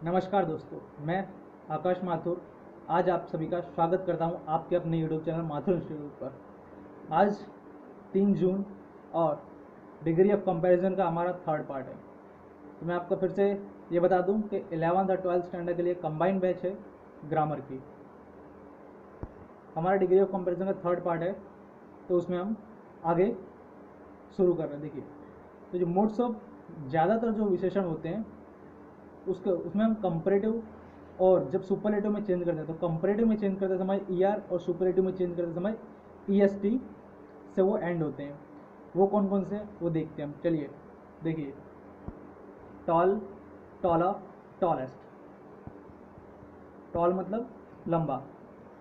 नमस्कार दोस्तों, मैं आकाश माथुर आज आप सभी का स्वागत करता हूं आपके अपने यूट्यूब चैनल माथुर इंस्टीट्यूट पर। आज 3 जून और डिग्री ऑफ कंपैरिजन का हमारा थर्ड पार्ट है। तो मैं आपको फिर से ये बता दूं कि 11th और 12th स्टैंडर्ड के लिए कंबाइंड बैच है ग्रामर की। हमारा डिग्री ऑफ कंपैरिजन का थर्ड पार्ट है, तो उसमें हम आगे शुरू कर रहे हैं। देखिए, तो जो मोड्स ऑफ ज़्यादातर जो विशेषण होते हैं उसमें हम कंपैरेटिव और जब सुपरलेटिव में चेंज करते हैं तो कंपैरेटिव में चेंज करते समय ER और सुपरलेटिव में चेंज करते समय EST से वो एंड होते हैं। वो कौन कौन से वो देखते हैं हम। चलिए देखिए, टॉल, टॉलर, टॉलेस्ट। टॉल मतलब लंबा,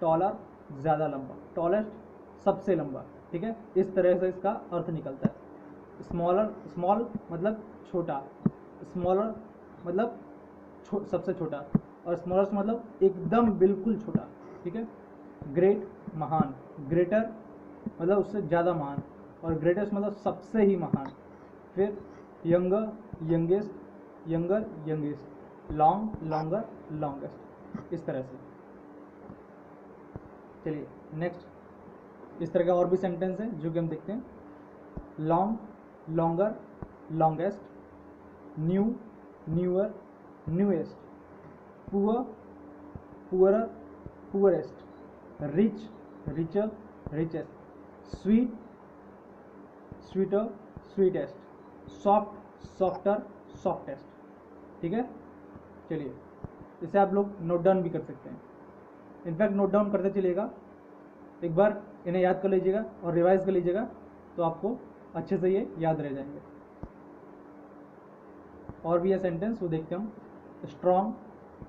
टॉलर ज़्यादा लंबा, टॉलेस्ट सबसे लंबा। ठीक है, इस तरह से इसका अर्थ निकलता है। स्मॉलर, स्मॉल मतलब छोटा, स्मॉलर मतलब सबसे छोटा, और स्मॉलेस्ट मतलब एकदम बिल्कुल छोटा। ठीक है, ग्रेट महान, ग्रेटर मतलब उससे ज़्यादा महान, और ग्रेटेस्ट मतलब सबसे ही महान। फिर younger, youngest, younger, youngest, long, longer, longest, इस तरह से। चलिए नेक्स्ट, इस तरह का और भी सेंटेंस है जो कि हम देखते हैं। Long, longer, longest, new, newer, newest, poor, poorer, poorest, rich, richer, richest, sweet, sweeter, sweetest, soft, softer, softest. ठीक है, चलिए इसे आप लोग नोट डाउन भी कर सकते हैं। इनफैक्ट नोट डाउन करते चलिएगा, एक बार इन्हें याद कर लीजिएगा और रिवाइज कर लीजिएगा तो आपको अच्छे से ये याद रह जाएंगे। और भी ये सेंटेंस वो देखते हम। Strong,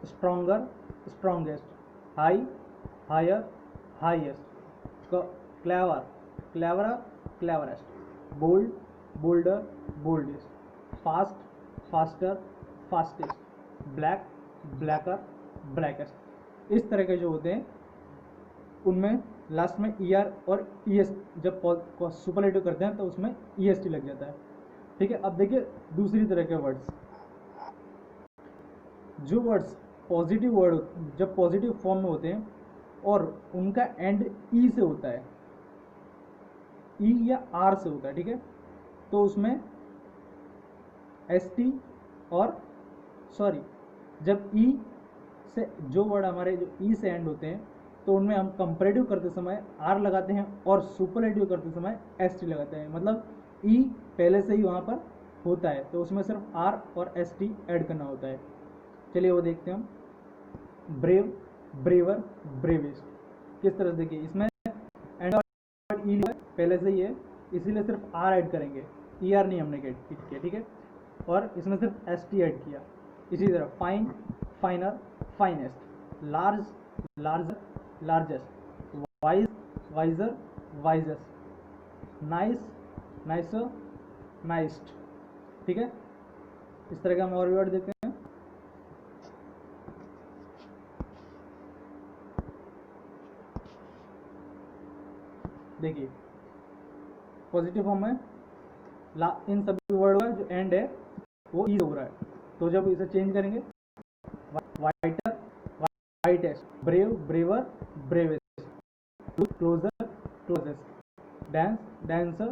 stronger, strongest, high, higher, highest, clever, cleverer, cleverest, bold, bolder, boldest, fast, faster, fastest, black, blacker, blackest. इस तरह के जो होते हैं उनमें लास्ट में ER और ES जब सुपरलेटिव करते हैं तो उसमें EST लग जाता है। ठीक है, अब देखिए दूसरी तरह के वर्ड्स। जो वर्ड्स पॉजिटिव वर्ड जब पॉजिटिव फॉर्म में होते हैं और उनका एंड E से होता है, E या R से होता है, ठीक है, तो उसमें ST और सॉरी जब E से जो वर्ड हमारे जो E से एंड होते हैं तो उनमें हम कंपैरेटिव करते समय R लगाते हैं और सुपरलेटिव करते समय ST लगाते हैं। मतलब E पहले से ही वहाँ पर होता है तो उसमें सिर्फ R और ST ऐड करना होता है। चलिए वो देखते हैं हम। Brave, braver, bravest. किस तरह से देखिए, इसमें एंड और ई पहले से ही है इसीलिए सिर्फ R ऐड करेंगे, ER नहीं हमने किया। ठीक है, और इसमें सिर्फ ST ऐड किया। इसी तरह fine, finer, finest, large, larger, largest, wise, wiser, wisest, nice, nicer, nicest. ठीक है, इस तरह का हम और वर्ड देखते हैं। देखिए पॉजिटिव फॉर्म में इन सभी वर्ड का जो एंड है वो ई हो रहा है, तो जब इसे चेंज करेंगे whiter, whitest, brave, braver, bravest, closer, closest, dance, dancer,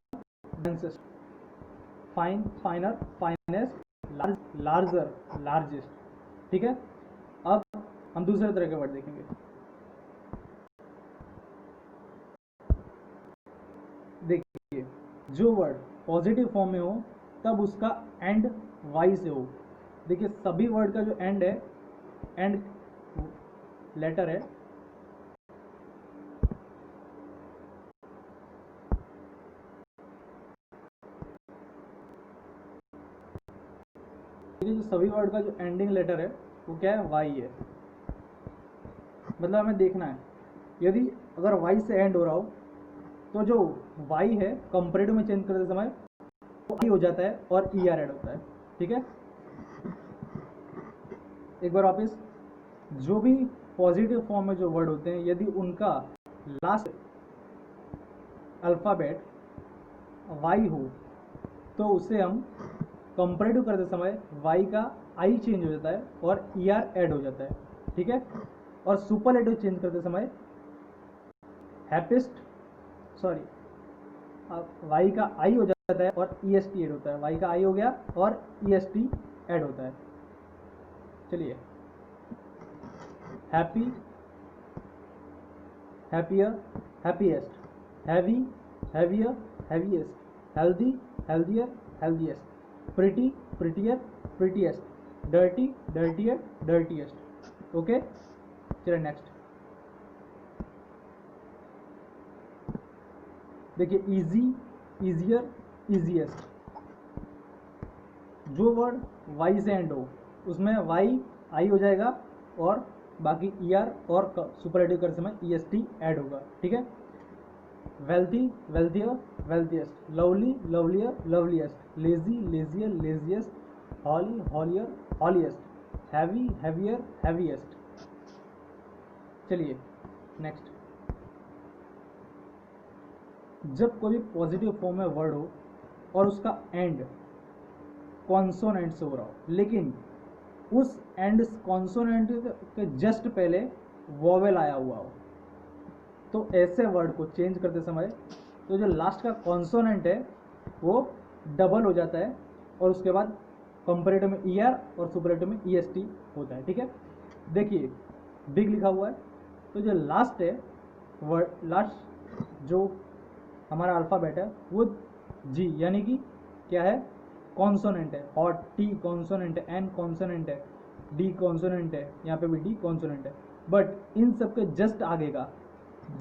dancest, fine, finer, finest, large, larger, largest. ठीक है, अब हम दूसरे तरह के वर्ड देखेंगे। देखिए, जो वर्ड पॉजिटिव फॉर्म में हो तब उसका एंड वाई से हो। देखिए सभी वर्ड का जो एंड है, एंड लेटर है, जो सभी वर्ड का जो एंडिंग लेटर है वो क्या है, वाई है। मतलब हमें देखना है यदि अगर वाई से एंड हो रहा हो तो जो वाई है कंपैरेटिव में चेंज करते समय वो आई हो जाता है और ER ऐड होता है। ठीक है, एक बार वापस, जो भी पॉजिटिव फॉर्म में जो वर्ड होते हैं यदि उनका लास्ट अल्फ़ाबेट वाई हो तो उसे हम कंपैरेटिव करते समय वाई का आई चेंज हो जाता है और ई आर ऐड हो जाता है, ठीक है। और सुपरलेटिव चेंज करते समय हैप्पीस्ट, सॉरी, वाई का आई हो जाता है और ई एस टी ऐड होता है, वाई का आई हो गया और ई एस टी ऐड होता है। चलिए, happy, happier, happiest, heavy, heavier, heaviest, healthy, healthier, healthiest, pretty, prettier, prettiest, dirty, dirtier, dirtiest. Okay, चलिए नेक्स्ट देखिए, इजी, इजियर, इजीएस्ट। जो वर्ड वाई से एंड हो उसमें वाई आई हो जाएगा और बाकी ई आर और सुपरलेटिव करते समय ई एस टी ऐड होगा, ठीक है। Wealthy, wealthier, wealthiest, lovely, lovelier, loveliest, lazy, lazier, laziest, holy, holier, holiest, heavy, heavier, heaviest. चलिए नेक्स्ट, जब कोई पॉजिटिव फॉर्म में वर्ड हो और उसका एंड कॉन्सोनेंट से हो रहा हो, लेकिन उस एंड कॉन्सोनेंट के जस्ट पहले वोवेल आया हुआ हो, तो ऐसे वर्ड को चेंज करते समय तो जो लास्ट का कॉन्सोनेंट है वो डबल हो जाता है और उसके बाद कंपैरेटिव में ई आर और सुपरलेटिव में ई एस टी होता है, ठीक है। देखिए, बिग लिखा हुआ है तो जो लास्ट है वर्ड, लास्ट जो हमारा अल्फ़ाबेट है वो जी, यानी कि क्या है, कॉन्सोनेंट है। और टी कॉन्सोनेंट है, एन कॉन्सोनेंट है, डी कॉन्सोनेंट है, यहाँ पे भी डी कॉन्सोनेंट है। बट इन सब के जस्ट आगे का,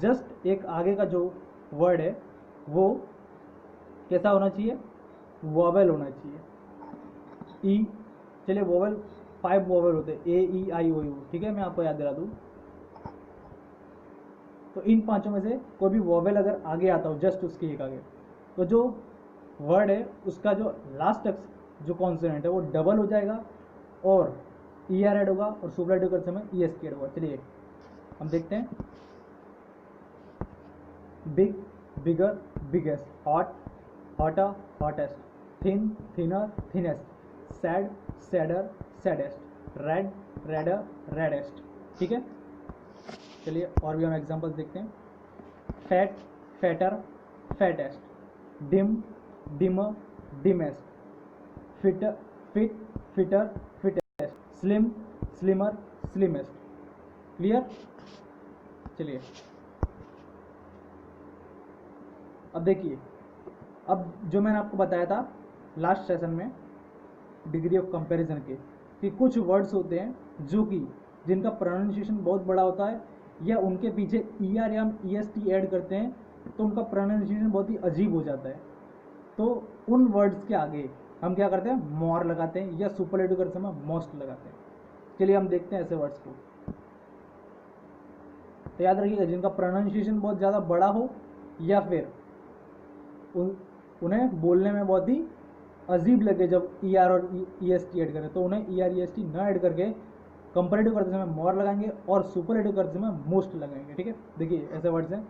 जस्ट एक आगे का जो वर्ड है वो कैसा होना चाहिए, वोवेल होना चाहिए। ई, चलिए वोवेल 5 वोवेल होते हैं, ए ई आई ओ यू, ठीक है, मैं आपको याद दिला दूँ। तो इन पांचों में से कोई भी वोवेल अगर आगे आता हो, जस्ट उसके एक आगे, तो जो वर्ड है उसका जो लास्ट जो कॉन्सोनेंट है वो डबल हो जाएगा और ई आर ऐड होगा और सुपरलेटिव करते समय ई एस टी ऐड होगा। चलिए हम देखते हैं, big, bigger, biggest, hot, hotter, hottest, thin, thinner, thinnest, sad, sadder, saddest, red, redder, reddest, ठीक है। चलिए और भी हम एग्जांपल्स देखते हैं, fat, fatter, fattest, dim, dimmer, dimmest, fitter, fit, fitter, fittest, slim, slimmer, slimmest. Clear? चलिए अब देखिए, अब जो मैंने आपको बताया था लास्ट सेशन में डिग्री ऑफ कंपैरिजन के, कि कुछ वर्ड्स होते हैं जो कि जिनका प्रोनाउंसिएशन बहुत बड़ा होता है या उनके पीछे ई आर या ई एस टी ऐड करते हैं तो उनका प्रोनाउंसिएशन बहुत ही अजीब हो जाता है। तो उन वर्ड्स के आगे हम क्या करते हैं, मोर लगाते हैं या सुपरलेटिव करते समय मोस्ट लगाते हैं। चलिए हम देखते हैं ऐसे वर्ड्स को। तो याद रखिएगा, जिनका प्रोनाउंसिएशन बहुत ज़्यादा बड़ा हो या फिर उन्हें बोलने में बहुत ही अजीब लगे जब ई आर और ई एस टी ऐड करें, तो उन्हें E R E S T न ऐड करके कंपैरेटिव करते समय मोर लगाएंगे और सुपरलेटिव करते समय मोस्ट लगाएंगे, ठीक है। देखिए ऐसे वर्ड्स हैं,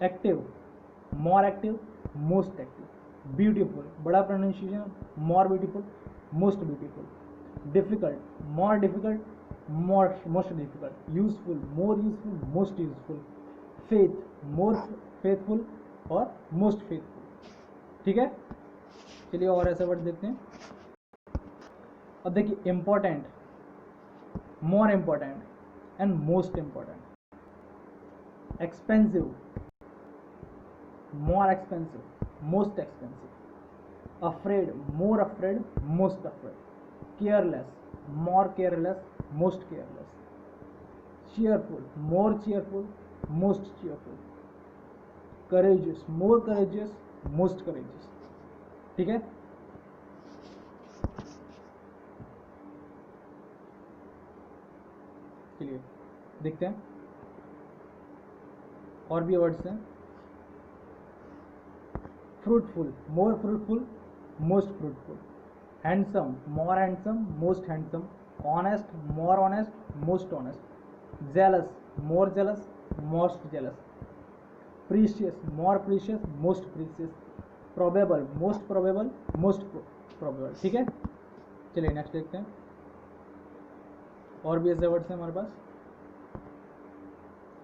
active, more active, most active, beautiful, बड़ा pronunciation, more beautiful, most beautiful, difficult, more difficult, most difficult, useful, more useful, most useful, faith, more faithful और मोस्ट फेथफुल, ठीक है। चलिए और ऐसे वर्ड देखते हैं। अब देखिए, important, more important and most important, expensive, more expensive, most expensive, afraid, more afraid, most afraid, careless, more careless, most careless, cheerful, more cheerful, most cheerful, courageous, more courageous, most courageous, ठीक है। चलिए देखते हैं और भी words हैं, fruitful, more fruitful, most fruitful, handsome, more handsome, most handsome, honest, more honest, most honest, jealous, more jealous, most jealous, precious, more precious, most precious, probable, most probable, most probable, ठीक है। चलिए next देखते हैं। और भी ऐसे words हैं हमारे पास।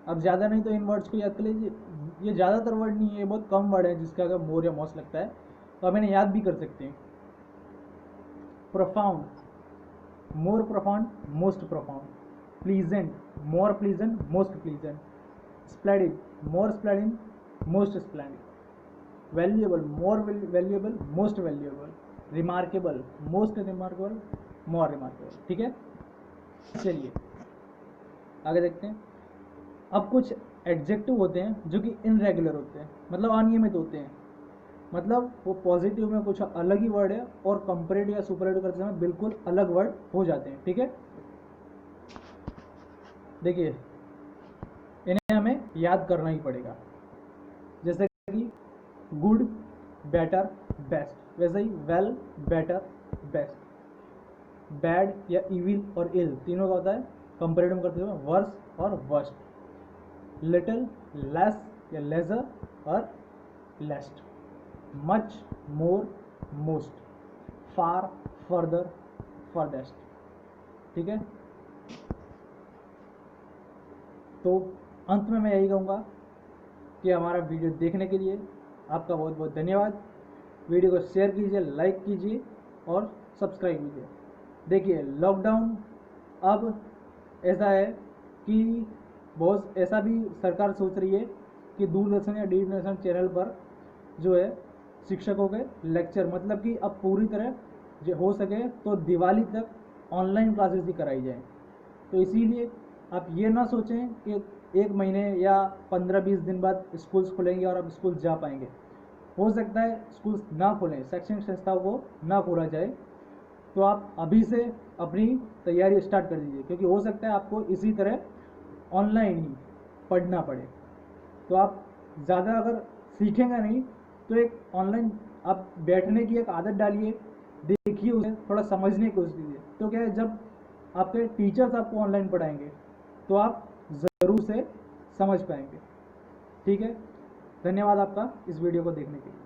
अब ज़्यादा नहीं तो इन वर्ड्स को याद कर लीजिए। ये ज़्यादातर वर्ड नहीं है, ये बहुत कम वर्ड है जिसका अगर मोर या मोस्ट लगता है, तो आप इन्हें याद भी कर सकते हैं। Profound, more profound, most profound. Pleasant, more pleasant, most pleasant. Splendid, more splendid, most splendid. Valuable, more valuable, most valuable. Remarkable, most remarkable, more remarkable. ठीक है, चलिए आगे देखते हैं। अब कुछ एडजेक्टिव होते हैं जो कि इनरेगुलर होते हैं, मतलब अनियमित होते हैं, मतलब वो पॉजिटिव में कुछ अलग ही वर्ड है और कंपैरेटिव या सुपरलेटिव करते समय बिल्कुल अलग वर्ड हो जाते हैं। ठीक है, देखिए इन्हें हमें याद करना ही पड़ेगा। जैसे कि गुड, बेटर, बेस्ट, वैसे ही वेल, बेटर, बेस्ट। बैड या इविल और इल तीनों का होता है कंपैरेटिव करते हुए वर्स और वर्स्ट। लिटिल, लेस या लेजर और लेस्ट। मच, मोर, मोस्ट। फार, फर्दर, फर्देस्ट। ठीक है, तो अंत में मैं यही कहूँगा कि हमारा वीडियो देखने के लिए आपका बहुत बहुत धन्यवाद। वीडियो को शेयर कीजिए, लाइक कीजिए और सब्सक्राइब कीजिए। देखिए लॉकडाउन अब ऐसा है कि बहुत ऐसा भी सरकार सोच रही है कि दूरदर्शन या DD चैनल पर जो है शिक्षकों के लेक्चर, मतलब कि अब पूरी तरह जो हो सके तो दिवाली तक ऑनलाइन क्लासेस ही कराई जाए। तो इसीलिए आप ये ना सोचें कि 1 महीने या 15-20 दिन बाद स्कूल्स खुलेंगे और आप स्कूल जा पाएंगे। हो सकता है स्कूल्स ना खुलें, शैक्षणिक संस्थाओं को ना खोला जाए, तो आप अभी से अपनी तैयारी स्टार्ट कर दीजिए, क्योंकि हो सकता है आपको इसी तरह ऑनलाइन ही पढ़ना पड़े। तो आप ज़्यादा अगर सीखेंगे नहीं तो एक ऑनलाइन आप बैठने की एक आदत डालिए, देखिए उसे थोड़ा समझने की कोशिश कीजिए। तो क्या है, जब आपके टीचर्स आपको ऑनलाइन पढ़ाएंगे तो आप ज़रूर से समझ पाएंगे। ठीक है, धन्यवाद आपका इस वीडियो को देखने के लिए।